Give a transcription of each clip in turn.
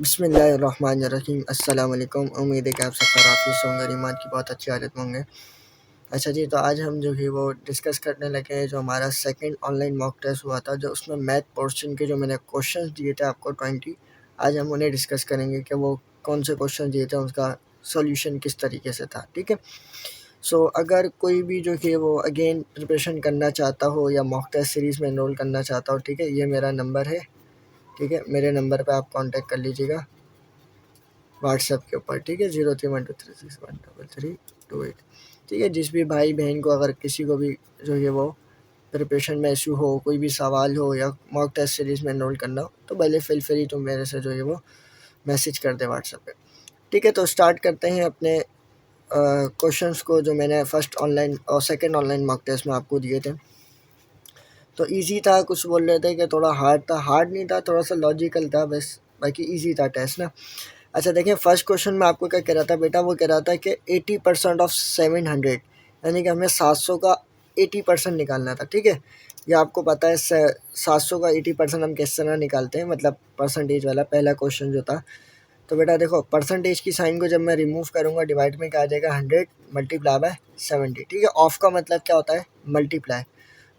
बिस्मिल्लाहिर्रहमानिर्रहीम। अस्सलाम वालेकुम। उम्मीद है कि आप सब खैरियत से होंगे, ईमान की बहुत अच्छी हालत में होंगे। अच्छा जी, तो आज हम जो है वो डिस्कस करने लगे हैं जो हमारा सेकंड ऑनलाइन मॉक टेस्ट हुआ था, जो उसमें मैथ पोर्शन के जो मैंने क्वेश्चंस दिए थे आपको 20। आज हम उन्हें डिस्कस करेंगे कि वो कौन से क्वेश्चन दिए थे, उसका सोल्यूशन किस तरीके से था। ठीक है। सो अगर कोई भी जो है वो अगेन प्रिपरेशन करना चाहता हो या मॉक टेस्ट सीरीज़ में एनरोल करना चाहता हो, ठीक है, ये मेरा नंबर है। ठीक है, मेरे नंबर पे आप कांटेक्ट कर लीजिएगा व्हाट्सएप के ऊपर। ठीक है, 0312361332 ठीक है। जिस भी भाई बहन को अगर किसी को भी जो है वो प्रिपरेशन में इशू हो, कोई भी सवाल हो या मॉक टेस्ट सीरीज़ में एनरोल करना हो, तो भले फील फ्री तो मेरे से जो है वो मैसेज कर दे व्हाट्सएप पे। ठीक है, तो स्टार्ट करते हैं अपने क्वेश्चंस को जो मैंने फर्स्ट ऑनलाइन और सेकंड ऑनलाइन मॉक टेस्ट में आपको दिए थे। तो इजी था, कुछ बोल रहे थे कि थोड़ा हार्ड था। हार्ड नहीं था, थोड़ा सा लॉजिकल था बस, बाकी इजी था टेस्ट ना। अच्छा देखिए, फर्स्ट क्वेश्चन में आपको क्या कह रहा था बेटा, वो कह रहा था कि 80% ऑफ 700, यानी कि हमें 700 का 80% निकालना था। ठीक है, ये आपको पता है 700 का 80% हम किस तरह निकालते हैं, मतलब परसेंटेज वाला पहला क्वेश्चन जो था। तो बेटा देखो, परसेंटेज की साइन को जब मैं रिमूव करूँगा, डिवाइड में क्या आ जाएगा, 100 मल्टीप्लाई बाय 70। ठीक है, ऑफ का मतलब क्या होता है, मल्टीप्लाई।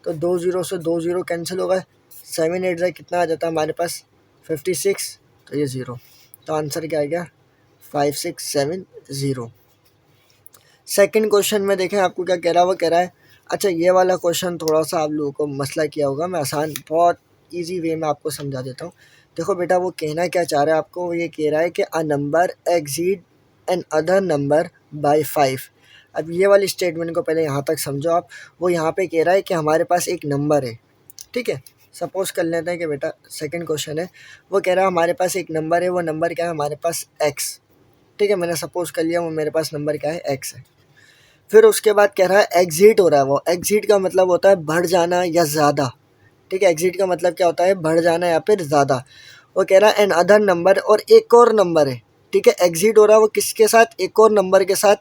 तो 2 ज़ीरो से 2 ज़ीरो कैंसिल हो गए, 7 8 से कितना आ जाता है हमारे पास, 56। तो ये ज़ीरो, तो आंसर क्या आ गया, 5670। सेकंड क्वेश्चन में देखें आपको क्या कह रहा है, वो कह रहा है, अच्छा ये वाला क्वेश्चन थोड़ा सा आप लोगों को मसला किया होगा, मैं आसान बहुत इजी वे में आपको समझा देता हूँ। देखो बेटा, वो कहना क्या चाह रहा है आपको, वो ये कह रहा है कि a number exceed an other number by 5। अब ये वाली स्टेटमेंट को पहले यहाँ तक समझो आप। वो यहाँ पे कह रहा है कि हमारे पास एक नंबर है। ठीक है, सपोज कर लेते हैं कि बेटा सेकंड क्वेश्चन है, वो कह रहा है हमारे पास एक नंबर है, वो नंबर क्या है हमारे पास एक्स। ठीक है, मैंने सपोज कर लिया वो मेरे पास नंबर क्या है, एक्स है। फिर उसके बाद कह रहा है एग्जिट हो रहा है, वो एग्जिट का मतलब होता है बढ़ जाना या ज़्यादा। ठीक है, एग्जिट का मतलब क्या होता है, बढ़ जाना या फिर ज़्यादा। वो कह रहा है एन अदर नंबर, और एक और नंबर है। ठीक है, एग्जिट हो रहा है वो किसके साथ, एक और नंबर के साथ।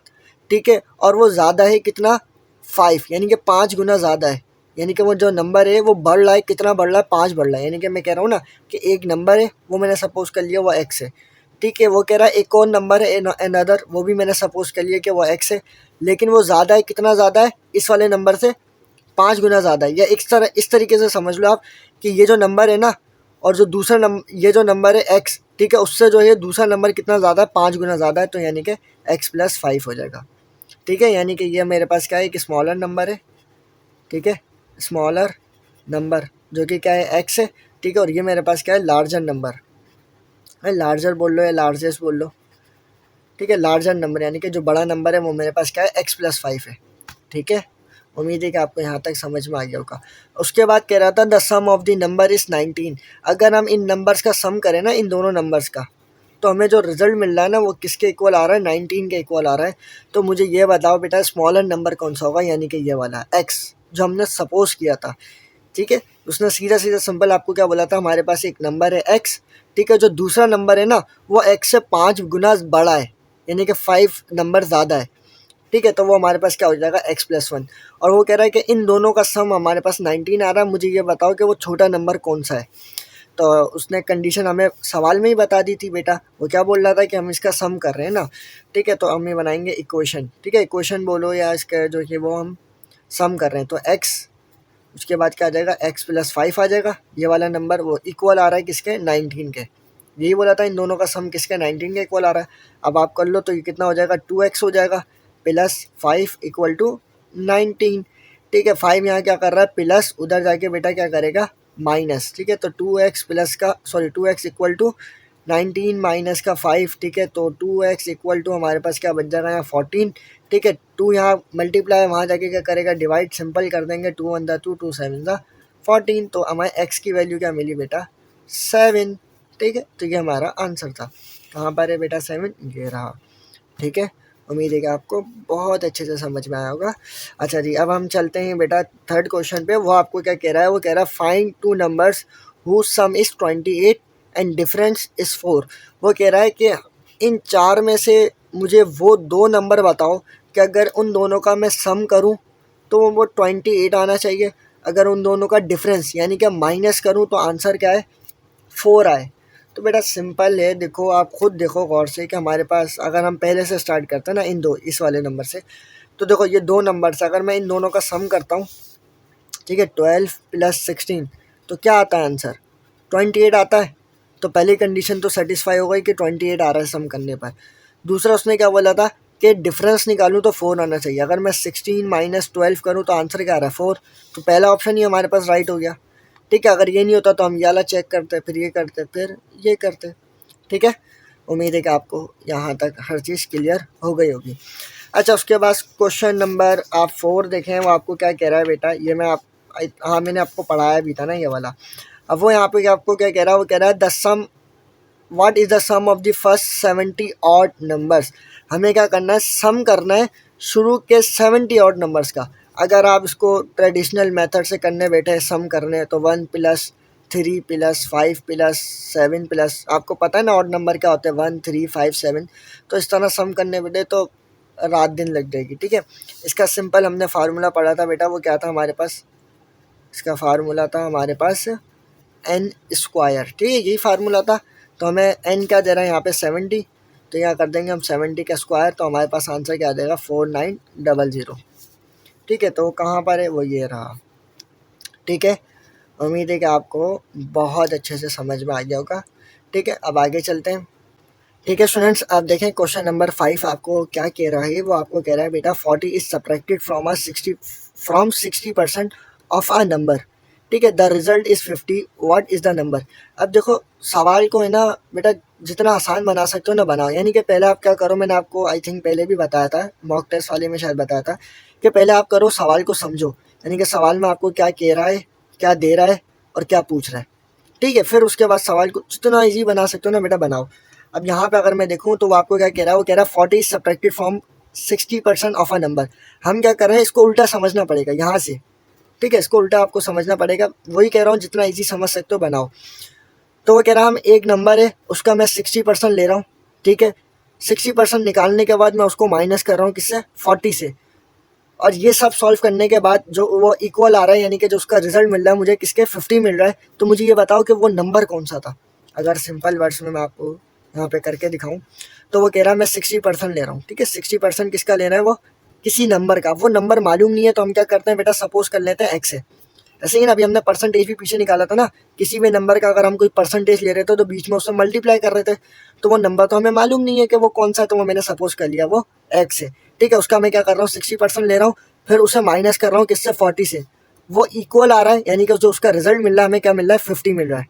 ठीक है, और वो ज़्यादा है कितना, 5, यानी कि 5 गुना ज़्यादा है। यानी कि वो जो नंबर है वो बढ़ रहा है, कितना बढ़ रहा है, 5 बढ़ रहा है। यानी कि मैं कह रहा हूँ ना कि एक नंबर है, वो मैंने सपोज कर लिया वो एक्स है। ठीक है, वो कह रहा है एक और नंबर है अनदर, वो भी मैंने सपोज कर लिया कि वो एक्स है, लेकिन वो ज़्यादा है, कितना ज़्यादा है, इस वाले नंबर से 5 गुना ज़्यादा है। या इस तरीके से समझ लो आप कि ये जो नंबर है ना, और जो दूसरा नंबर, ये जो नंबर है एक्स, ठीक है, उससे जो है दूसरा नंबर कितना ज़्यादा है, 5 गुना ज़्यादा है। तो यानी कि एक्स प्लस 5 हो जाएगा। ठीक है, यानी कि ये मेरे पास क्या है, एक स्मॉलर नंबर है। ठीक है, स्मॉलर नंबर जो कि क्या है, एक्स है। ठीक है, और ये मेरे पास क्या है, लार्जर नंबर है। लार्जर बोल लो या लार्जेस्ट बोल लो। ठीक है, लार्जर नंबर यानी कि जो बड़ा नंबर है वो मेरे पास क्या है, एक्स प्लस 5 है। ठीक है, उम्मीद है कि आपको यहाँ तक समझ में आ गया होगा। उसके बाद कह रहा था the sum of the number is 19। अगर हम इन नंबर्स का सम करें ना, इन दोनों नंबर्स का, तो हमें जो रिजल्ट मिल रहा है ना वो किसके इक्वल आ रहा है, 19 के इक्वल आ रहा है। तो मुझे ये बताओ बेटा, स्मॉलर नंबर कौन सा होगा, यानी कि ये वाला एक्स जो हमने सपोज किया था। ठीक है, उसने सीधा सीधा सिंपल आपको क्या बोला था, हमारे पास एक नंबर है एक्स। ठीक है, जो दूसरा नंबर है ना वो एक्स से 5 गुना बड़ा है, यानी कि 5 नंबर ज़्यादा है। ठीक है, तो वो हमारे पास क्या हो जाएगा, एक्स प्लस 1। और वो कह रहा है कि इन दोनों का सम हमारे पास 19 आ रहा है, मुझे ये बताओ कि वो छोटा नंबर कौन सा है। तो उसने कंडीशन हमें सवाल में ही बता दी थी बेटा। वो क्या बोल रहा था कि हम इसका सम कर रहे हैं ना। ठीक है, तो हम ये बनाएंगे इक्वेशन। ठीक है, इक्वेशन बोलो या इसका जो कि वो हम सम कर रहे हैं, तो एक्स, उसके बाद क्या आ जाएगा, एक्स प्लस 5 आ जाएगा। ये वाला नंबर वो इक्वल आ रहा है किसके, 19 के। यही बोला था इन दोनों का सम किसके, 19 के इक्वल आ रहा है। अब आप कर लो तो ये कितना हो जाएगा, 2x हो जाएगा प्लस 5 इक्वल टू 19। ठीक है, 5 यहाँ क्या कर रहा है, प्लस, उधर जाके बेटा क्या करेगा, माइनस। ठीक है, तो 2x प्लस का, sorry 2x equal to 19 minus का 5। ठीक है, तो 2x इक्वल टू हमारे पास क्या बच जाएगा यहाँ, 14। ठीक है, 2 यहाँ मल्टीप्लाई, वहाँ जाके क्या करेगा, डिवाइड, सिंपल कर देंगे, 2 1 2, 2 7 14। तो हमारे x की वैल्यू क्या मिली बेटा, 7। ठीक है, तो ये हमारा आंसर था। कहाँ पर है बेटा, 7, ये रहा। ठीक है, उम्मीद है कि आपको बहुत अच्छे से समझ में आया होगा। अच्छा जी, अब हम चलते हैं बेटा थर्ड क्वेश्चन पे। वो आपको क्या कह रहा है, वो कह रहा है find two numbers who some is 28 and difference is 4। वो कह रहा है कि इन 4 में से मुझे वो 2 नंबर बताओ कि अगर उन दोनों का मैं सम करूं तो वो 28 आना चाहिए, अगर उन दोनों का डिफरेंस यानी कि माइनस करूं तो आंसर क्या है, 4 आए। तो बेटा सिंपल है, देखो आप खुद देखो गौर से कि हमारे पास अगर हम पहले से स्टार्ट करते हैं ना इन दो इस वाले नंबर से, तो देखो ये दो नंबर से अगर मैं इन दोनों का सम करता हूँ, ठीक है, 12 + 16, तो क्या आता है आंसर? 28 आता है। तो पहली कंडीशन तो सेटिस्फाई हो गई कि 28 आ रहा है सम करने पर। दूसरा उसने क्या बोला था कि डिफरेंस निकालूं तो 4 आना चाहिए। अगर मैं 16 - 12 करूं तो आंसर क्या आ रहा है? 4। तो पहला ऑप्शन ही हमारे पास राइट हो गया। ठीक है, अगर ये नहीं होता तो हम ये वाला चेक करते, फिर ये करते, फिर ये करते। ठीक है, उम्मीद है कि आपको यहाँ तक हर चीज़ क्लियर हो गई होगी। अच्छा, उसके बाद क्वेश्चन नंबर आप 4 देखें, वो आपको क्या कह रहा है बेटा, ये मैं आप हाँ मैंने आपको पढ़ाया भी था ना ये वाला। अब वो यहाँ पे आपको क्या कह रहा है, वो कह रहा है the sum what is the sum of the first 70 odd numbers. हमें क्या करना है, सम करना है शुरू के 70 ऑड नंबर्स का। अगर आप इसको ट्रेडिशनल मेथड से करने बैठे सम करने, तो 1 + 3 + 5 + 7 प्लस, आपको पता है ना ऑड नंबर क्या होते हैं, 1 3 5 7। तो इस तरह सम करने बैठे तो रात दिन लग जाएगी। ठीक है, इसका सिंपल हमने फार्मूला पढ़ा था बेटा, वो क्या था हमारे पास, इसका फार्मूला था हमारे पास n²। ठीक है, यही फार्मूला था। तो हमें n क्या दे रहा है यहाँ पे 70, तो यहाँ कर देंगे हम 70 का स्क्वायर, तो हमारे पास आंसर क्या देगा 4900। ठीक है, तो वो कहाँ पर है, वो ये रहा। ठीक है, उम्मीद है कि आपको बहुत अच्छे से समझ में आ गया होगा। ठीक है, अब आगे चलते हैं। ठीक है स्टूडेंट्स, आप देखें क्वेश्चन नंबर 5 आपको क्या कह रहा है, वो आपको कह रहा है बेटा 40 is subtracted from 60% of a number. ठीक है, the result is 50, what is the number. अब देखो सवाल को है ना बेटा, जितना आसान बना सकते हो ना बनाओ। यानी कि पहले आप क्या करो, मैंने आपको आई थिंक पहले भी बताया था, मॉक टेस्ट वाले में शायद बताया था, कि पहले आप करो सवाल को समझो। यानी कि सवाल में आपको क्या कह रहा है, क्या दे रहा है और क्या पूछ रहा है। ठीक है, फिर उसके बाद सवाल को जितना ईजी बना सकते हो ना बेटा बनाओ। अब यहाँ पे अगर मैं देखूँ तो वो आपको क्या कह रहा है, वो कह रहा है 40 is subtracted from 60% of a number. हम क्या कर रहे हैं, इसको उल्टा समझना पड़ेगा यहाँ से। ठीक है, इसको उल्टा आपको समझना पड़ेगा। वही कह रहा हूँ, जितना ईजी समझ सकते हो बनाओ। तो वो कह रहा है हम एक नंबर है उसका मैं 60% ले रहा हूँ। ठीक है, 60% निकालने के बाद मैं उसको माइनस कर रहा हूँ किससे, 40 से। और ये सब सॉल्व करने के बाद जो वो इक्वल आ रहा है, यानी कि जो उसका रिजल्ट मिल रहा है मुझे किसके, 50 मिल रहा है। तो मुझे ये बताओ कि वो नंबर कौन सा था। अगर सिंपल वर्ड्स में मैं आपको यहाँ पे करके दिखाऊं, तो वो कह रहा है मैं 60% ले रहा हूँ। ठीक है, 60% किसका लेना है, वो किसी नंबर का। वो नंबर मालूम नहीं है, तो हम क्या करते हैं बेटा, सपोज कर लेते हैं एक्स है। ऐसे ही ना, अभी हमने परसेंटेज भी पीछे निकाला था ना, किसी भी नंबर का अगर हम कोई परसेंटेज ले रहे थे तो बीच में उससे मल्टीप्लाई कर रहे थे। तो वो नंबर तो हमें मालूम नहीं है कि वो कौन सा है, तो वो मैंने सपोज कर लिया वो एक्स है। ठीक है, उसका मैं क्या कर रहा हूँ, 60% ले रहा हूँ, फिर उसे माइनस कर रहा हूँ किससे, 40 से। वो इक्वल आ रहा है, यानी कि जो उसका रिजल्ट मिल रहा है हमें क्या मिल रहा है, 50 मिल रहा है।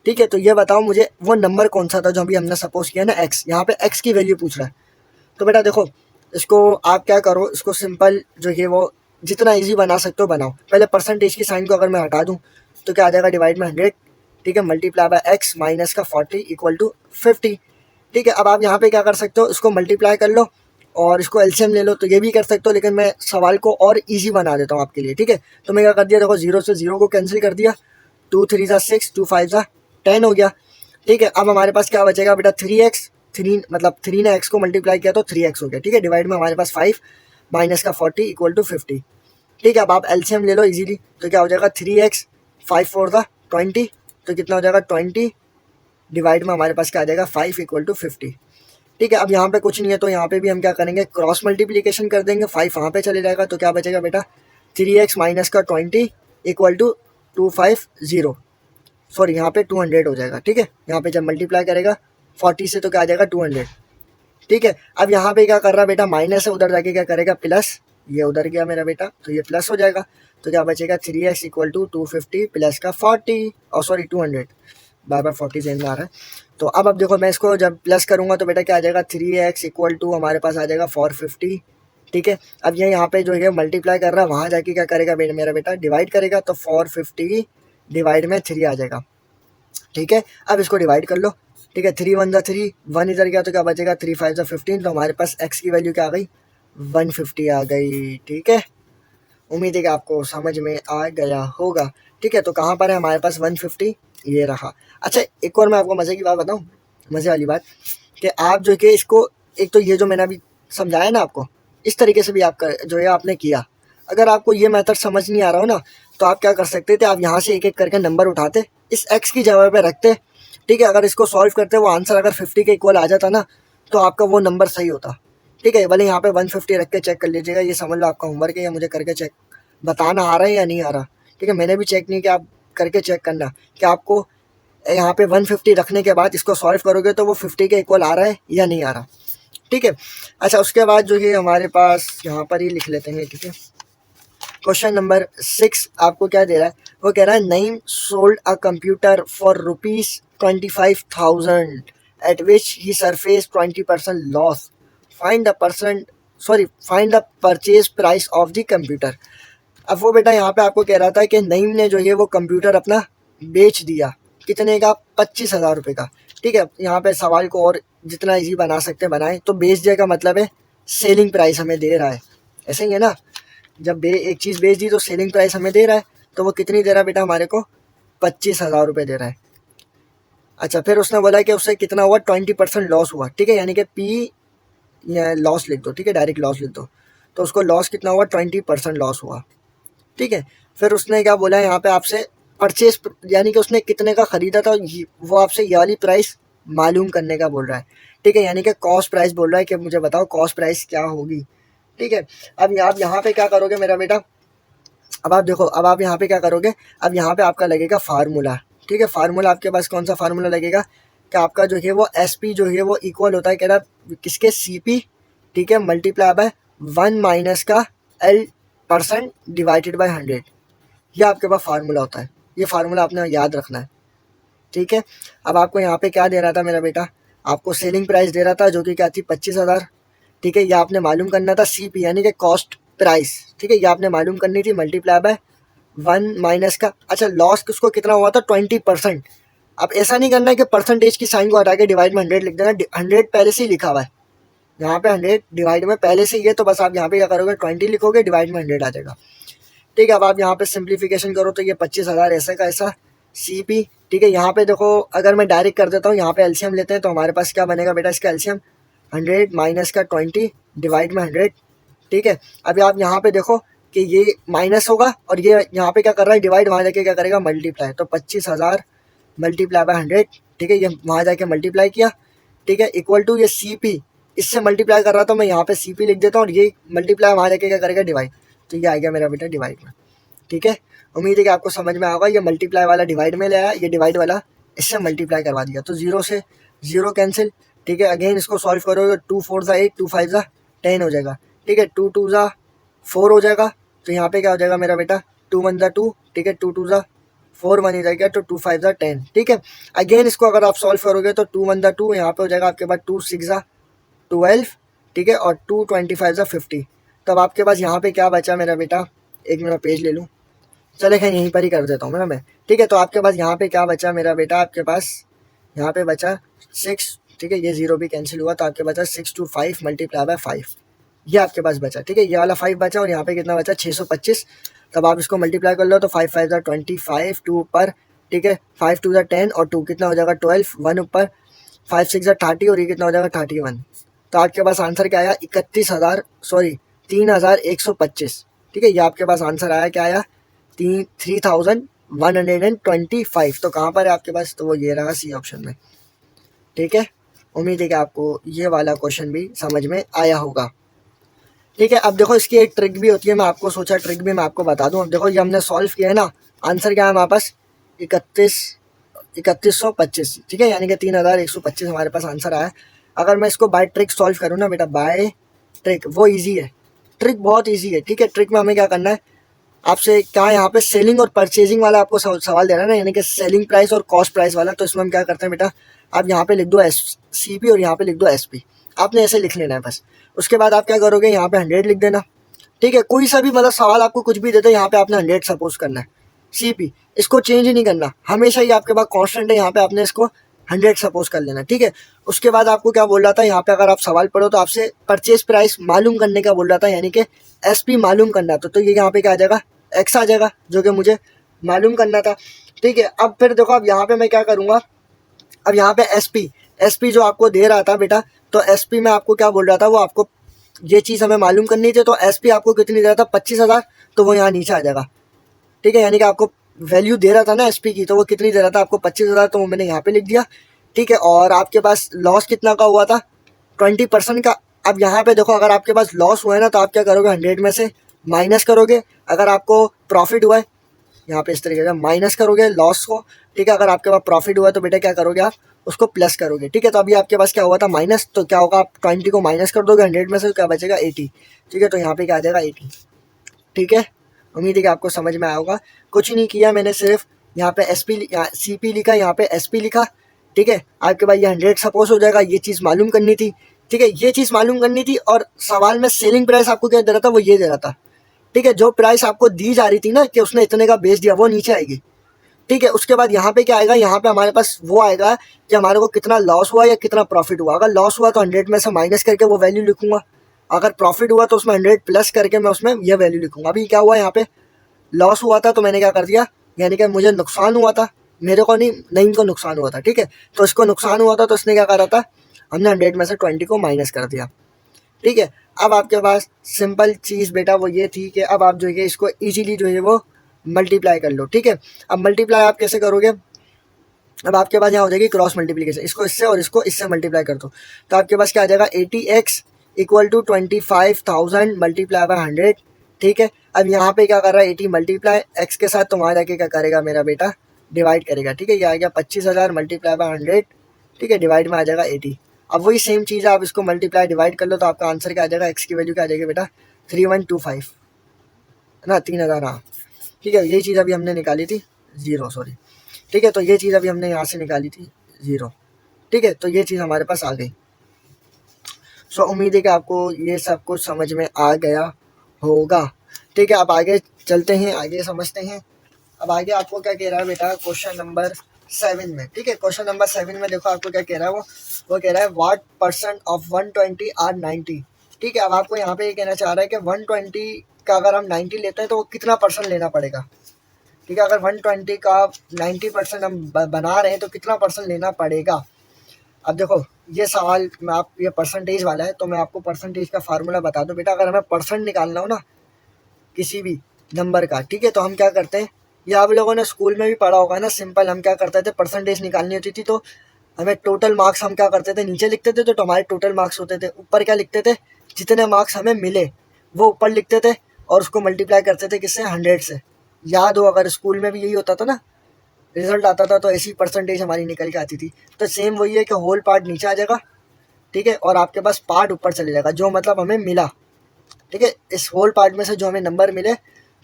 ठीक है, तो ये बताओ मुझे वो नंबर कौन सा था जो अभी हमने सपोज किया ना एक्स। यहाँ पे एक्स की वैल्यू पूछ रहा है। तो बेटा देखो, इसको आप क्या करो, इसको सिंपल जो है वो जितना इजी बना सकते हो बनाओ। पहले परसेंटेज की साइन को अगर मैं हटा दूं तो क्या आ जाएगा, डिवाइड में 100। ठीक है, मल्टीप्लाई बाय एक्स माइनस का 40 इक्वल टू 50। ठीक है, अब आप यहाँ पे क्या कर सकते हो, इसको मल्टीप्लाई कर लो और इसको एलसीएम ले लो, तो ये भी कर सकते हो, लेकिन मैं सवाल को और ईजी बना देता हूँ आपके लिए। ठीक है, तो मैं क्या कर दिया, देखो 0 से 0 को कैंसिल कर दिया, 2 3 ज़ा 6, 2 5 ज़ा 10 हो गया। ठीक है, अब हमारे पास क्या बचेगा बेटा, 3x। 3 मतलब 3 ने x को मल्टीप्लाई किया तो 3x हो गया। ठीक है, डिवाइड में हमारे पास 5 माइनस का 40 इक्वल टू 50। ठीक है, अब आप एलसीएम ले लो इजीली, तो क्या हो जाएगा, 3x 5 4 ज़ा 20, तो कितना हो जाएगा 20, डिवाइड में हमारे पास क्या आ जाएगा 5 इक्वल टू 50। ठीक है, अब यहाँ पे कुछ नहीं है तो यहाँ पे भी हम क्या करेंगे, क्रॉस मल्टीप्लीकेशन कर देंगे, 5 वहाँ पे चले जाएगा, तो क्या बचेगा बेटा, 3x माइनस का 20 इक्वल टू 250, सॉरी यहाँ पे 200 हो जाएगा। ठीक है, यहाँ पे जब मल्टीप्लाई करेगा 40 से तो क्या आ जाएगा 200। ठीक है, अब यहाँ पे क्या कर रहा है बेटा, माइनस है, उधर जाके क्या करेगा प्लस, ये उधर गया मेरा बेटा, तो ये प्लस हो जाएगा। तो क्या बचेगा, 3x इक्वल टू 250 प्लस का 40, और सॉरी 200, बार बार 40 जेन में आ रहा है। तो अब देखो मैं इसको जब प्लस करूँगा तो बेटा क्या आ जाएगा, 3x इक्वल टू हमारे पास आ जाएगा 450। ठीक है, अब ये यहाँ पे जो है मल्टीप्लाई कर रहा है, वहाँ जाके क्या करेगा मेरा बेटा, डिवाइड करेगा, तो 450 डिवाइड में 3 आ जाएगा। ठीक है, अब इसको डिवाइड कर लो। ठीक है, 3 1 ज़ा 3, 1 इधर गया तो क्या बचेगा, 3 5 ज़ा 15, तो हमारे पास x की वैल्यू क्या आ गई, 150 आ गई। ठीक है, उम्मीद है कि आपको समझ में आ गया होगा। ठीक है, तो कहाँ पर है हमारे पास 150, ये रहा। अच्छा, एक और मैं आपको मज़े की बात बताऊँ, मज़े वाली बात, कि आप जो कि इसको, एक तो ये जो मैंने अभी समझाया ना आपको, इस तरीके से भी आपका जो है आपने किया। अगर आपको ये मेथड समझ नहीं आ रहा हो ना, तो आप क्या कर सकते थे, आप यहाँ से एक एक करके नंबर उठाते, इस x की जगह पे रखते ठीक है, अगर इसको सॉल्व करते वो आंसर अगर 50 के इक्वल आ जाता ना तो आपका वो नंबर सही होता। ठीक है, भले यहाँ पे 150 रख के चेक कर लीजिएगा, ये समझ लो आपका होमवर्क है, या मुझे करके चेक बताना आ रहा है या नहीं आ रहा। ठीक है, मैंने भी चेक नहीं किया, आप करके चेक करना कि आपको यहाँ पे 150 रखने के बाद इसको सॉल्व करोगे तो वो 50 के इक्वल आ रहा है या नहीं आ रहा। ठीक है, अच्छा उसके बाद जो है हमारे पास यहाँ पर ही लिख लेते हैं। ठीक है, क्वेश्चन नंबर 6 आपको क्या दे रहा है, वो कह रहा है Naeem sold a computer for ₹25,000 eight which he surface 20% loss, find the purchase price of the computer. अब वो बेटा यहाँ पे आपको कह रहा था कि नईम ने जो है वो कंप्यूटर अपना बेच दिया, कितने का, 25,000 रुपये का। ठीक है, यहाँ पे सवाल को और जितना इजी बना सकते हैं बनाएं, तो बेच दिया का मतलब है सेलिंग प्राइस हमें दे रहा है, ऐसे ही है ना, जब एक चीज़ बेच दी तो सेलिंग प्राइस हमें दे रहा है, तो वो कितनी दे रहा है बेटा हमारे को, 25,000 रुपये दे रहा है। अच्छा, फिर उसने बोला कि उससे कितना हुआ, 20% लॉस हुआ। ठीक है, यानी कि पी या लॉस लिख दो, ठीक है, डायरेक्ट लॉस लिख दो, तो उसको लॉस कितना हुआ, 20% लॉस हुआ। ठीक है, फिर उसने क्या बोला है यहाँ पे आपसे परचेज, यानी कि उसने कितने का ख़रीदा था वो आपसे ये वाली प्राइस मालूम करने का बोल रहा है। ठीक है, यानी कि कॉस्ट प्राइस बोल रहा है कि मुझे बताओ कॉस्ट प्राइस क्या होगी। ठीक है, अब आप यहाँ पे क्या करोगे मेरा बेटा, अब आप देखो, अब आप यहाँ पे क्या करोगे, अब यहाँ पे आपका लगेगा फार्मूला। ठीक है, फार्मूला आपके पास कौन सा फार्मूला लगेगा कि आपका जो है वो SP जो है वो इक्वल होता है कह रहा किसके, CP। ठीक है, मल्टीप्लाई बाय 1 माइनस का L% डिवाइडेड बाय 100, ये आपके पास फार्मूला होता है, ये फार्मूला आपने याद रखना है। ठीक है, अब आपको यहाँ पे क्या दे रहा था मेरा बेटा, आपको सेलिंग प्राइस दे रहा था जो कि क्या थी, 25,000। ठीक है, ये आपने मालूम करना था CP यानी कि कॉस्ट प्राइस। ठीक है, ये आपने मालूम करनी थी, मल्टीप्लाई बाय 1 माइनस का, अच्छा लॉस किसको कितना हुआ था, 20%। अब ऐसा नहीं करना है कि परसेंटेज की साइन को हटा के डिवाइड में 100 लिख देना, 100 पहले से ही लिखा हुआ है यहाँ पे, 100 डिवाइड में पहले से ही है, तो बस आप यहाँ पे क्या करोगे, 20 लिखोगे, डिवाइड में 100 आ जाएगा। ठीक है, अब आप यहाँ पे सिंप्लीफिकेशन करो तो ये 25,000 ऐसा का ऐसा CP। ठीक है, यहाँ पे देखो अगर मैं डायरेक्ट कर देता हूँ, यहाँ पे एलसीएम लेते हैं तो हमारे पास क्या बनेगा बेटा, इसका एलसीएम 100 माइनस का 20 डिवाइड में 100। ठीक है, अभी आप यहाँ पे देखो कि ये माइनस होगा और ये यहाँ पे क्या कर रहा है, डिवाइड, वहाँ जाके क्या करेगा, मल्टीप्लाई, तो 25,000 मल्टीप्लाई बाय 100। ठीक है, ये वहाँ जाके मल्टीप्लाई किया। ठीक है, इक्वल टू ये CP, इससे मल्टीप्लाई कर रहा था मैं, यहाँ पे CP लिख देता हूँ और ये मल्टीप्लाई वहाँ जाके क्या करेगा, डिवाइड, तो ये आ गया मेरा बेटा डिवाइड में। ठीक है, उम्मीद है कि आपको समझ में आएगा, ये मल्टीप्लाई वाला डिवाइड में ले आया, ये डिवाइड वाला इससे मल्टीप्लाई करवा दिया, तो 0 से 0 कैंसिल। ठीक है, अगेन इसको सॉल्व करोगे, 2 4 8, 2 5 10 हो जाएगा। ठीक है, 2 2 4 हो जाएगा, तो यहाँ पे क्या हो जाएगा मेरा बेटा, 2 1 2। ठीक है, 2 2 4 1 हो जाएगा, तो 2 5 10। ठीक है, अगेन इसको अगर आप सॉल्व करोगे तो 2 1 2 यहाँ पे हो जाएगा आपके पास, 2 6 12। ठीक है, और 2 25 50। तब आपके पास यहाँ पे क्या बचा मेरा बेटा, एक मिनट पेज ले लूँ, चले खैर यहीं पर ही कर देता हूँ ना मैं। ठीक है, तो आपके पास यहाँ पे क्या बचा मेरा बेटा, आपके पास यहाँ पे बचा 6। ठीक है, ये 0 भी कैंसिल हुआ, तो आपके बचा 6 2 5 मल्टीप्लाई बाय 5, ये आपके पास बचा। ठीक है, ये वाला 5 बचा और यहाँ पे कितना बचा, 625। तब आप इसको मल्टीप्लाई कर लो, तो 5 5 25, 2 ऊपर। ठीक है, 5 2 10 और 2 कितना हो जाएगा, 12, 1 ऊपर, 5 6 30 और ये कितना हो जाएगा, 31। तो आपके पास आंसर क्या आया, 3,125। ठीक है, ये आपके पास आंसर आया, क्या आया, 3,125। तो कहाँ पर है आपके पास, तो वो ये रहा C ऑप्शन में। ठीक है, उम्मीद है कि आपको ये वाला क्वेश्चन भी समझ में आया होगा। ठीक है, अब देखो इसकी एक ट्रिक भी होती है, मैं आपको सोचा ट्रिक भी मैं आपको बता दूं। अब देखो ये हमने सॉल्व किया है ना, आंसर क्या है हमारे पास, 3125। ठीक है, यानी कि 3,125 हमारे पास आंसर आया। अगर मैं इसको बाय ट्रिक सॉल्व करूँ ना बेटा, बाय ट्रिक, वो ईजी है, ट्रिक बहुत ईजी है। ठीक है, ट्रिक में हमें क्या करना है, आपसे क्या यहाँ पे सेलिंग और परचेजिंग वाला आपको सवाल दे रहा है ना, यानी कि सेलिंग प्राइस और कॉस्ट प्राइस वाला। तो इसमें हम क्या करते हैं बेटा, आप यहाँ पे लिख दो CP और यहाँ पे लिख दो SP, आपने ऐसे लिख लेना है बस। उसके बाद आप क्या करोगे, यहाँ पे 100 लिख देना। ठीक है, कोई सा भी मतलब सवाल आपको कुछ भी देते हैं, यहाँ पे आपने 100 सपोज करना है, CP इसको चेंज ही नहीं करना, हमेशा ही आपके पास कॉन्स्टेंट है, यहाँ पे आपने इसको 100 सपोज कर लेना। ठीक है, उसके बाद आपको क्या बोल रहा था, यहाँ पे अगर आप सवाल पढ़ो तो आपसे परचेज प्राइस मालूम करने का बोल रहा था, यानी कि SP मालूम करना। तो ये यहाँ पे क्या आ जाएगा, X आ जाएगा, जो कि मुझे मालूम करना था। ठीक है, अब फिर देखो, अब यहाँ पे मैं क्या करूँगा, अब यहाँ पे SP जो आपको दे रहा था बेटा, तो SP में आपको क्या बोल रहा था, वो आपको ये चीज़ हमें मालूम करनी थी, तो SP आपको कितनी दे रहा था, 25,000, तो वो यहाँ नीचे आ जाएगा। ठीक है, यानी कि आपको वैल्यू दे रहा था ना एसपी की, तो वो कितनी दे रहा था आपको 25,000, तो वो मैंने यहाँ पे लिख दिया, ठीक है। और आपके पास लॉस कितना का हुआ था, 20% का। अब यहाँ पे देखो, अगर आपके पास लॉस हुआ है ना तो आप क्या करोगे, 100 में से माइनस करोगे। अगर आपको प्रॉफिट हुआ है, यहाँ पे इस तरीके से माइनस करोगे लॉस को, ठीक है। अगर आपके पास प्रॉफिट हुआ है तो बेटा क्या करोगे, आप उसको प्लस करोगे, ठीक है। तो अभी आपके पास क्या हुआ था, माइनस, तो क्या होगा, आप 20 को माइनस कर दोगे 100 में से, तो क्या बचेगा 80, ठीक है। तो यहाँ पे क्या आ जाएगा 80, ठीक है। उम्मीद है कि आपको समझ में आया होगा। कुछ नहीं किया मैंने, सिर्फ यहाँ पे सी पी लिखा, यहाँ पे एस पी लिखा, ठीक है। आपके पास ये 100 सपोज हो जाएगा, ये चीज़ मालूम करनी थी, ठीक है। ये चीज़ मालूम करनी थी, और सवाल में सेलिंग प्राइस आपको क्या दे रहा था, वो ये दे रहा था, ठीक है। जो प्राइस आपको दी जा रही थी ना कि उसने इतने का बेच दिया, वो नीचे आएगी, ठीक है। उसके बाद यहाँ पे क्या आएगा, यहाँ पे हमारे पास वो आएगा कि हमारे को कितना लॉस हुआ या कितना प्रॉफिट हुआ। अगर लॉस हुआ तो 100 में से माइनस करके वो वैल्यू लिखूंगा, अगर प्रॉफिट हुआ तो उसमें 100 प्लस करके मैं उसमें ये वैल्यू लिखूंगा। अभी क्या हुआ, यहाँ पे लॉस हुआ था तो मैंने क्या कर दिया, यानी कि मुझे नुकसान हुआ था, मेरे को नहीं, नहीं को नुकसान हुआ था, ठीक है। तो इसको नुकसान हुआ था तो इसने क्या करा था, हमने 100 में से 20 को माइनस कर दिया, ठीक है। अब आपके पास सिंपल चीज़ बेटा वो ये थी कि अब आप जो है इसको इजीली जो है वो मल्टीप्लाई कर लो, ठीक है। अब मल्टीप्लाई आप कैसे करोगे, अब आपके पास यहाँ हो जाएगी क्रॉस मल्टीप्लीकेशन, इसको इससे और इसको इससे मल्टीप्लाई कर दो, तो आपके पास क्या आ जाएगा 80x equal to 25,000 multiply by 100, ठीक है। अब यहाँ पे क्या कर रहा है 80 मल्टीप्लाई एक्स के साथ, तो वहाँ जाके क्या करेगा मेरा बेटा, डिवाइड करेगा, ठीक है। ये आ गया 25,000 मल्टीप्लाई बाय 100, ठीक है, डिवाइड में आ जाएगा 80। अब वही सेम चीज़ है, आप इसको मल्टीप्लाई डिवाइड कर लो तो आपका आंसर क्या आ जाएगा, एक्स की वैल्यू क्या आ जाएगी बेटा 3125, है ना, 3,000, हाँ, ठीक है। यही चीज़ अभी हमने निकाली थी, ज़ीरो, सॉरी, ठीक है। तो ये चीज़ अभी हमने यहाँ से निकाली थी 0, ठीक है। तो ये चीज़ हमारे पास आ गई। सो उम्मीद है कि आपको ये सब कुछ समझ में आ गया होगा, ठीक है। अब आगे चलते हैं, आगे समझते हैं। अब आगे आपको क्या कह रहा है बेटा, क्वेश्चन नंबर 7 में, ठीक है। क्वेश्चन नंबर 7 में देखो आपको क्या कह रहा है, वो कह रहा है व्हाट परसेंट ऑफ 120 आर 90, ठीक है। अब आपको यहाँ पे ये कहना चाह रहा है कि 120 का अगर हम 90 लेते हैं तो वो कितना परसेंट लेना पड़ेगा, ठीक है। अगर 120 का 90% हम बना रहे हैं तो कितना परसेंट लेना पड़ेगा। अब देखो ये सवाल में आप, ये परसेंटेज वाला है तो मैं आपको परसेंटेज का फार्मूला बता दूं बेटा। अगर हमें परसेंट निकालना हो ना किसी भी नंबर का, ठीक है, तो हम क्या करते हैं, ये आप लोगों ने स्कूल में भी पढ़ा होगा ना, सिंपल हम क्या करते थे, परसेंटेज निकालनी होती थी तो हमें टोटल मार्क्स हम क्या करते थे, नीचे लिखते थे, तो हमारे टोटल मार्क्स होते थे, ऊपर क्या लिखते थे, जितने मार्क्स हमें मिले वो ऊपर लिखते थे, और उसको मल्टीप्लाई करते थे किससे, 100 से। याद हो, अगर स्कूल में भी यही होता था ना, रिजल्ट आता था तो ऐसी परसेंटेज हमारी निकल के आती थी। तो सेम वही है कि होल पार्ट नीचे आ जाएगा, ठीक है, और आपके पास पार्ट ऊपर चले जाएगा, जो मतलब हमें मिला, ठीक है। इस होल पार्ट में से जो हमें नंबर मिले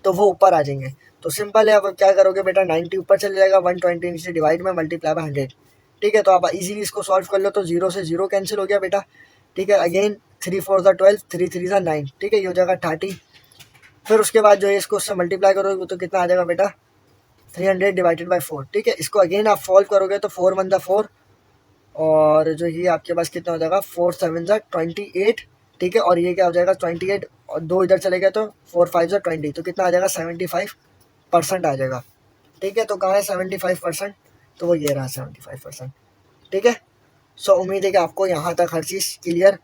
तो वो ऊपर आ जाएंगे। तो सिंपल है, अब क्या करोगे बेटा, 90 ऊपर चले जाएगा, 120 नीचे डिवाइड में मल्टीप्लाई बाय 100, ठीक है। तो आप इजीली इसको सॉल्व कर लो, तो 0 से 0 कैंसिल हो गया बेटा, ठीक है। अगेन 3 4 12, 3 3 9, ठीक है, ये हो जाएगा 30। फिर उसके बाद जो है इसको उससे मल्टीप्लाई करोगे तो कितना आ जाएगा बेटा, 300 डिवाइडेड बाई 4, ठीक है। इसको अगेन आप सॉल्व करोगे तो 4 1 4, और जो ये आपके पास कितना हो जाएगा, 4 7 28, ठीक है। और ये क्या हो जाएगा 28, और 2 इधर चले गए तो 4 5 20, तो कितना आ जाएगा 75% आ जाएगा, ठीक है। तो कहाँ है 75%, तो वो ये रहा 75%, ठीक है। सो उम्मीद है कि आपको यहाँ तक हर चीज़ क्लियर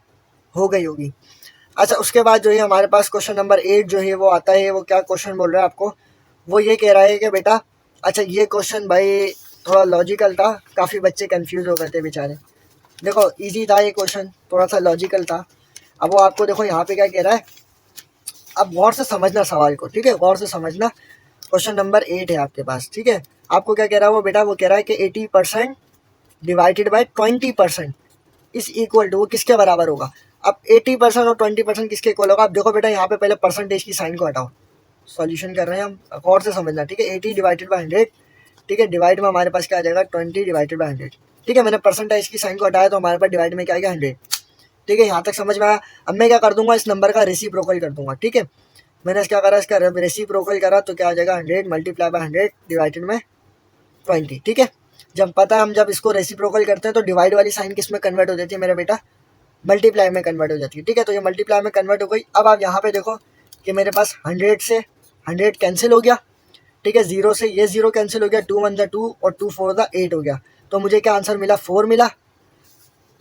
हो गई होगी। अच्छा, उसके बाद जो है हमारे पास क्वेश्चन नंबर 8 जो है वो आता है। वो क्या क्वेश्चन बोल रहा है आपको, वो ये कह रहा है कि बेटा, अच्छा ये क्वेश्चन भाई थोड़ा लॉजिकल था, काफ़ी बच्चे कंफ्यूज हो गए थे बेचारे। देखो इजी था ये क्वेश्चन, थोड़ा सा लॉजिकल था। अब वो आपको देखो यहाँ पे क्या कह रहा है, अब गौर से समझना सवाल को, ठीक है, गौर से समझना। क्वेश्चन नंबर 8 है आपके पास, ठीक है। आपको क्या कह रहा है वो बेटा, वो कह रहा है कि 80% divided by 20% is equal to, वो किसके बराबर होगा। अब 80% और 20% किसके इक्वल होगा। अब देखो बेटा यहाँ पे पहले परसेंटेज की साइन को हटाओ, सॉल्यूशन कर रहे हैं हम, गौर से समझना, ठीक है। 80 डिवाइडेड बाई 100, ठीक है, डिवाइड में हमारे पास क्या आ जाएगा 20 डिवाइडेड बाई 100, ठीक है। मैंने परसेंटेज की साइन को हटाया तो हमारे पास डिवाइड में क्या आ गया 100, ठीक है। यहाँ तक समझ में आया। अब मैं क्या कर दूंगा, इस नंबर का रेसिप्रोकल कर दूंगा, ठीक है। मैंने क्या करा, इसका रेसिप्रोकल करा तो क्या आ जाएगा 100 मल्टीप्लाई बाई 100 डिवाइडेड में 20, ठीक है। जब पता है हम जब इसको रेसिप्रोकल करते हैं तो डिवाइड वाली साइन किस में कन्वर्ट हो जाती है मेरा बेटा, मल्टीप्लाई में कन्वर्ट हो जाती है, ठीक है। तो ये मल्टीप्लाई में कन्वर्ट हो गई। अब आप यहाँ पे देखो कि मेरे पास 100 से 100 कैंसिल हो गया, ठीक है। 0 से ये 0 कैंसिल हो गया, 2 1 2 और 2 4 8 हो गया। तो मुझे क्या आंसर मिला, 4 मिला।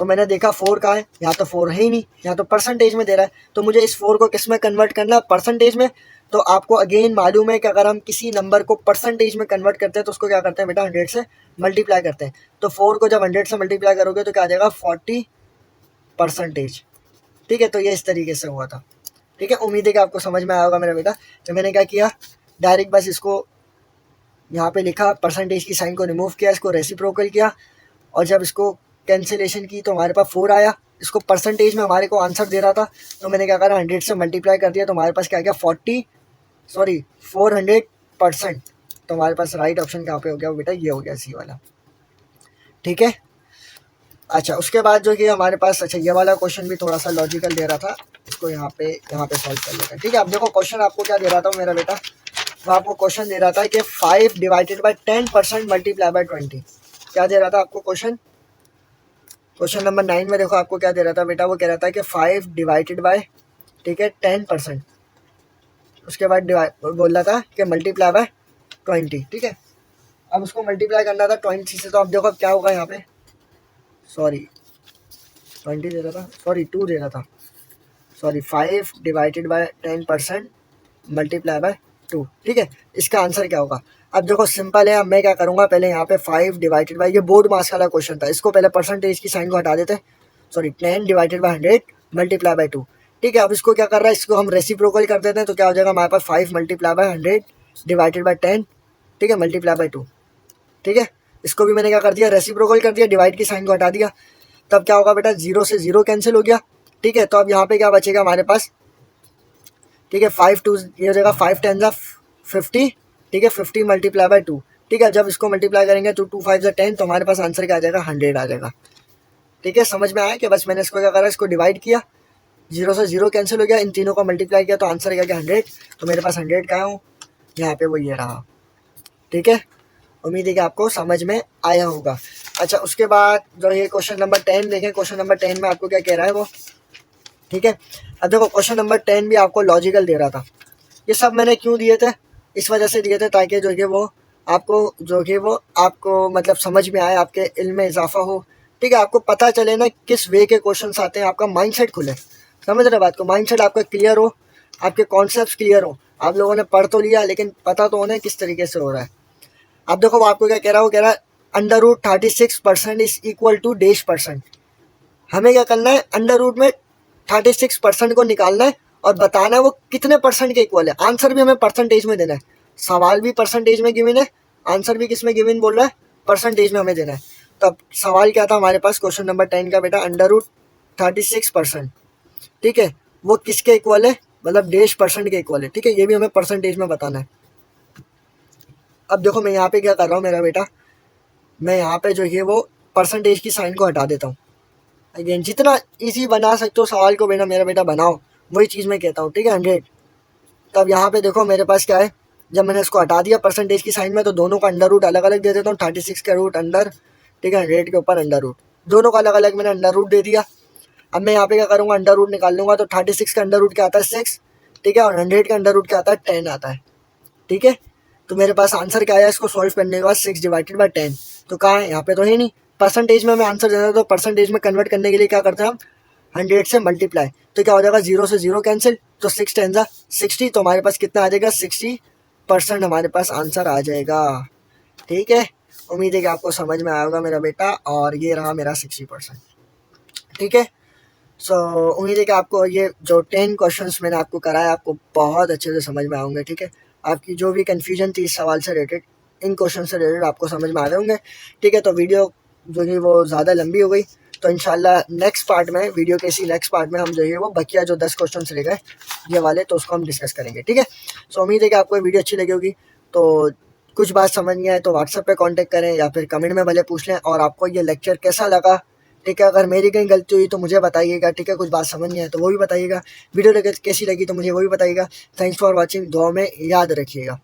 तो मैंने देखा 4 कहाँ है, यहाँ तो 4 है ही नहीं, यहाँ तो परसेंटेज में दे रहा है। तो मुझे इस 4 को किस में कन्वर्ट करना है, परसेंटेज में। तो आपको अगेन मालूम है कि अगर हम किसी नंबर को परसेंटेज में कन्वर्ट करते हैं तो उसको क्या करते हैं बेटा 100 से मल्टीप्लाई करते हैं। तो 4 को जब 100 से मल्टीप्लाई करोगे तो क्या आ जाएगा 40%। ठीक है, तो ये इस तरीके से हुआ था। ठीक है, उम्मीद है कि आपको समझ में आया होगा मेरा बेटा। तो मैंने क्या किया, डायरेक्ट बस इसको यहाँ पे लिखा, परसेंटेज की साइन को रिमूव किया, इसको रेसिप्रोकल किया, और जब इसको कैंसिलेशन की तो हमारे पास 4 आया। इसको परसेंटेज में हमारे को आंसर दे रहा था तो मैंने क्या करा 100 से मल्टीप्लाई कर दिया, तो हमारे पास क्या गया 400%। तो हमारे पास राइट ऑप्शन कहाँ पे हो गया बेटा, ये हो गया सी वाला। ठीक है, अच्छा उसके बाद जो कि हमारे पास, अच्छा ये वाला क्वेश्चन भी थोड़ा सा लॉजिकल दे रहा था, इसको यहाँ पे सॉल्व कर लेते हैं। ठीक है, अब देखो क्वेश्चन आपको क्या दे रहा था मेरा बेटा, तो आपको क्वेश्चन दे रहा था कि 5 डिवाइडेड बाई 10% मल्टीप्लाई बाई 20। क्या दे रहा था आपको क्वेश्चन नंबर 9 में देखो आपको क्या दे रहा था बेटा, वो कह रहा था कि 5 डिवाइडेड बाय, ठीक है 10%, उसके बाद बोल रहा था कि मल्टीप्लाई बाय 20। ठीक है, अब उसको मल्टीप्लाई करना था 20 से, तो अब देखो अब क्या होगा यहाँ पे, सॉरी 20 दे रहा था, सॉरी 2 दे रहा था, sorry 5 divided by 10% multiply by 2। ठीक है, इसका आंसर क्या होगा, अब देखो सिंपल है। अब मैं क्या करूँगा, पहले यहाँ पे 5 डिवाइडेड बाई, ये बोर्ड मास वाला क्वेश्चन था, इसको पहले परसेंटेज की साइन को हटा देते, sorry 10 divided by 100 multiply by 2। ठीक है, अब इसको क्या कर रहा है, इसको हम रेसिप्रोकल कर देते हैं, तो क्या हो जाएगा हमारे पास 5 मल्टीप्लाई बाई 100 डिवाइडेड बाई 10, ठीक है मल्टीप्लाई बाई 2। ठीक है, इसको भी मैंने क्या कर दिया, रेसिप्रोकल कर दिया, डिवाइड की साइन को हटा दिया, तब क्या होगा बेटा 0 से 0 कैंसिल हो गया। ठीक है, तो अब यहाँ पे क्या बचेगा हमारे पास, ठीक है 5 2 ये हो जाएगा 5 10 50। ठीक है, 50 मल्टीप्लाई बाई 2। ठीक है, जब इसको मल्टीप्लाई करेंगे तो 2 5 10, तो हमारे पास आंसर क्या आ जाएगा 100 आ जाएगा। ठीक है, समझ में आया कि बस मैंने इसको क्या करा, इसको डिवाइड किया, 0 से 0 कैंसिल हो गया, इन तीनों को मल्टीप्लाई किया तो आंसर क्या 100। तो मेरे पास 100 का हूँ यहाँ पे, वो ये रहा। ठीक है, उम्मीद है कि आपको समझ में आया होगा। अच्छा उसके बाद जो ये क्वेश्चन नंबर 10 देखें, क्वेश्चन नंबर 10 में आपको क्या कह रहा है वो। ठीक है, अब देखो क्वेश्चन नंबर 10 भी आपको लॉजिकल दे रहा था। ये सब मैंने क्यों दिए थे, इस वजह से दिए थे ताकि जो कि वो आपको मतलब समझ में आए, आपके इल्म में इजाफा हो। ठीक है, आपको पता चले ना किस वे के क्वेश्चंस आते हैं, आपका माइंडसेट खुले, समझ रहे बात को, माइंडसेट आपका क्लियर हो, आपके कॉन्सेप्ट्स क्लियर हो। आप लोगों ने पढ़ तो लिया लेकिन पता तो होना किस तरीके से हो रहा है। अब देखो वो आपको क्या कह रहा है, वो कह रहा है √36% इज इक्वल टू %। हमें क्या करना है, अंडर रूट में 36% को निकालना है और बताना है वो कितने परसेंट के इक्वल है। आंसर भी हमें परसेंटेज में देना है, सवाल भी परसेंटेज में गिवन है, आंसर भी किस में गिवन बोल रहा है, परसेंटेज में हमें देना है। तो अब सवाल क्या था हमारे पास क्वेश्चन नंबर 10 का बेटा, √36%, ठीक है वो किसके इक्वल है, मतलब %% के इक्वल है। ठीक है, ये भी हमें परसेंटेज में बताना है। अब देखो मैं यहाँ पे क्या कर रहा हूँ मेरा बेटा, मैं यहाँ पे जो है वो परसेंटेज की साइन को हटा देता हूँ। अगेन जितना इजी बना सकते हो सवाल को बेटा मेरा बेटा बनाओ, वही चीज़ मैं कहता हूँ। ठीक है 100। तब यहाँ पे देखो मेरे पास क्या है, जब मैंने इसको हटा दिया परसेंटेज की साइन में, तो दोनों का अंडर रूट अलग अलग दे देता हूँ। 36 का रूट अंडर, ठीक है 100 के ऊपर अंडर रूट, दोनों का अलग अलग मैंने अंडर रूट दे दिया। अब मैं यहाँ पे क्या करूँगा, अंडर रूट निकाल लूँगा। तो 36 का अंडर रूट क्या आता है 6, ठीक है, और 100 का अंडर रूट क्या आता है 10 आता है। ठीक है, तो मेरे पास आंसर क्या आया, इसको सॉल्व करने के बाद 6 डिवाइडेड बाई 10, तो कहाँ है, यहाँ पे तो है नहीं। परसेंटेज में हमें आंसर देना है, तो परसेंटेज में कन्वर्ट करने के लिए क्या करते हैं हम, 100 से मल्टीप्लाई, तो क्या हो जाएगा 0 से 0 कैंसिल, तो 6 10 60, तो हमारे पास कितना आ जाएगा 60% हमारे पास आंसर आ जाएगा। ठीक है, उम्मीद है कि आपको समझ में आया होगा मेरा बेटा, और ये रहा मेरा 60%। ठीक है, सो उम्मीद है कि आपको ये जो 10 क्वेश्चंस मैंने आपको कराया आपको बहुत अच्छे से समझ में आएंगे। ठीक है, आपकी जो भी कन्फ्यूजन थी इस सवाल से रिलेटेड, इन क्वेश्चन से रिलेटेड आपको समझ में आ रहे होंगे। ठीक है, तो वीडियो जो है वो ज़्यादा लंबी हो गई, तो इंशाल्लाह नेक्स्ट पार्ट में, वीडियो के इसी नेक्स्ट पार्ट में हम जो है वो बकिया जो 10 क्वेश्चन रह गए ये वाले, तो उसको हम डिस्कस करेंगे। ठीक है, सो उम्मीद है कि आपको वीडियो अच्छी लगी होगी। तो कुछ बात समझ नहीं आए तो व्हाट्सएप पे कांटेक्ट करें या फिर कमेंट में भले पूछ लें, और आपको ये लेक्चर कैसा लगा। ठीक है, अगर मेरी कहीं गलती हुई तो मुझे बताइएगा। ठीक है, कुछ बात समझ नहीं आए तो वो भी बताइएगा, वीडियो कैसी लगी तो मुझे वो भी बताइएगा। थैंक्स फॉर वॉचिंग, दुआ में याद रखिएगा।